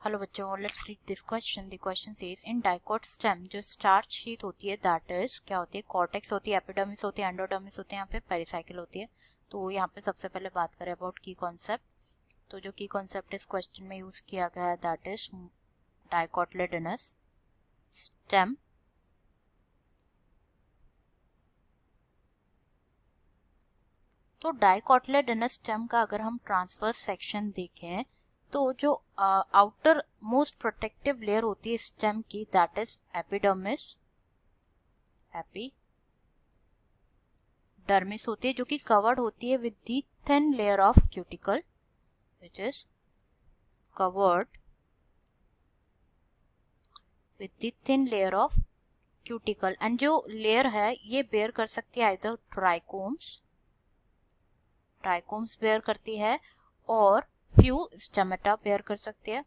Hello बच्चों, let's read this question. The question says in dicot stem जो starch sheet होती है that is क्या होती है? कॉर्टेक्स होती है, एपिडर्मिस होती है, एंडोडर्मिस होती है या फिर पेरिसाइकिल होती है। तो यहाँ पे सबसे पहले बात करें अबाउट की कॉन्सेप्ट। तो जो की कॉन्सेप्ट इस क्वेश्चन में यूज किया गया है दैट इज डाइकोटिलेडोनस स्टेम। तो डाइकोटिलेडोनस स्टेम का अगर हम ट्रांसवर्स सेक्शन देखें तो जो आउटर मोस्ट प्रोटेक्टिव लेयर होती है स्टेम की दैट इज एपिडर्मिस एपिडर्मिस होती है जो कि कवर्ड होती है with the thin layer of cuticle which is covered with the thin layer of cuticle and जो लेयर है ये बेयर कर सकती है आइदर ट्राइकोम्स बेयर करती है और फ्यू स्टेमेटा बेयर कर सकती है।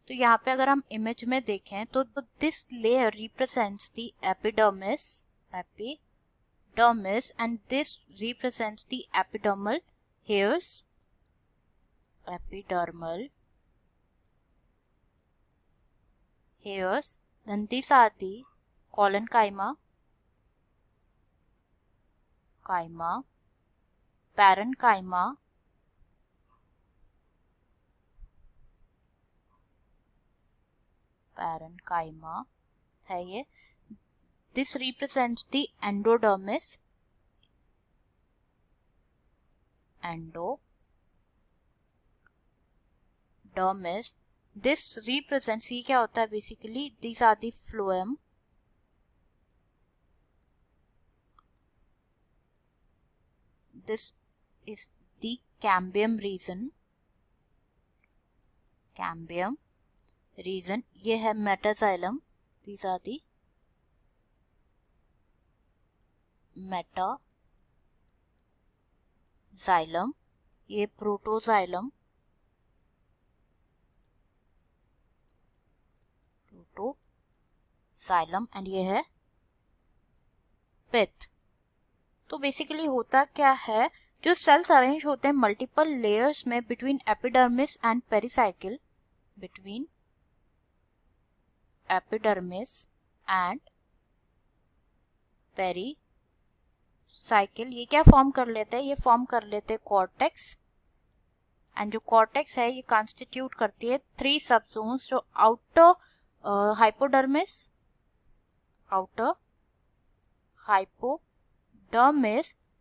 तो यहाँ पे अगर हम इमेज में देखें तो this layer represents the epidermis and this represents the epidermal hairs then these are the collenchyma, parenchyma, है ये। This represents the endodermis, this represents, ये क्या होता है basically, these are the phloem, this is the cambium region, ये है metaxylem, these are the metaxylem, ये protoxylem, and ये है पिथ। तो बेसिकली होता क्या है, जो सेल्स अरेंज होते हैं मल्टीपल लेयर्स में बिटवीन एपिडर्मिस एंड पेरिसाइकिल, ये क्या फॉर्म कर लेते हैं? ये फॉर्म कर लेते हैं कॉर्टेक्स, एंड जो कॉर्टेक्स है ये कॉन्स्टिट्यूट करती है 3 सबजोन्स, जो आउटर हाइपोडर्मिस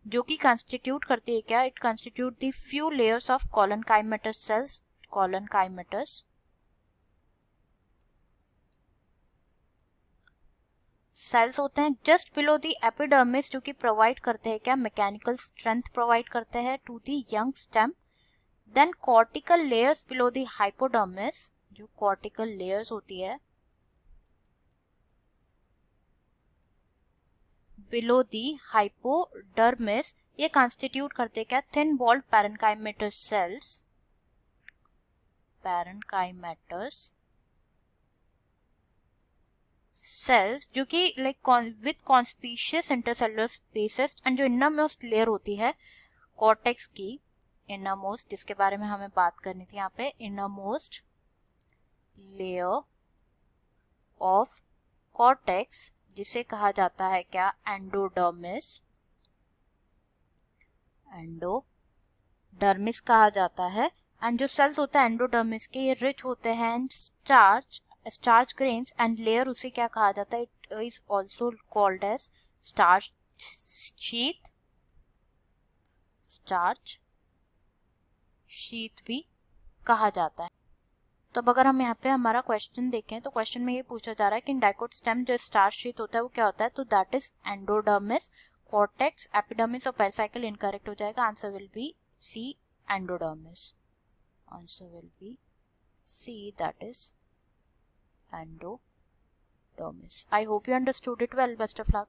जो कि कंस्टिट्यूट करती है क्या? It constitute the few layers of collenchymatous cells, cells होते हैं जस्ट बिलो द एपिडर्मिस जो कि प्रोवाइड करते हैं क्या? मैकेनिकल स्ट्रेंथ प्रोवाइड करते हैं to the young stem. Then cortical layers below the hypodermis, जो कॉर्टिकल लेयर्स होती है बिलो दी हाइपोडर्मिस, ये कॉन्स्टिट्यूट करते क्या? थिन वॉल्ड पैरेन्काइमेटस सेल्स जो कि like with conspicuous intercellular spaces, and जो इनरमोस्ट लेयर होती है कॉर्टेक्स की, इनरमोस्ट जिसके बारे में हमें बात करनी थी यहाँ पे, इनरमोस्ट लेयर ऑफ कॉर्टेक्स जिसे कहा जाता है क्या? एंडोडर्मिस कहा जाता है। एंड जो सेल्स होता है एंडोडर्मिस के, ये रिच होते हैं स्टार्च ग्रेन्स, एंड लेयर उसे क्या कहा जाता है? It is also called as starch sheath भी कहा जाता है। तो अब अगर हम यहाँ पे हमारा क्वेश्चन देखें तो क्वेश्चन में ये पूछा जा रहा है कि डाइकोट स्टेम जो स्टार्च शीथ होता है वो क्या होता है? तो that is endodermis, cortex, epidermis और पेरिसाइकिल इनकरेक्ट हो जाएगा। Answer will be C, endodermis. That is endodermis. I hope you understood it well. Best of luck.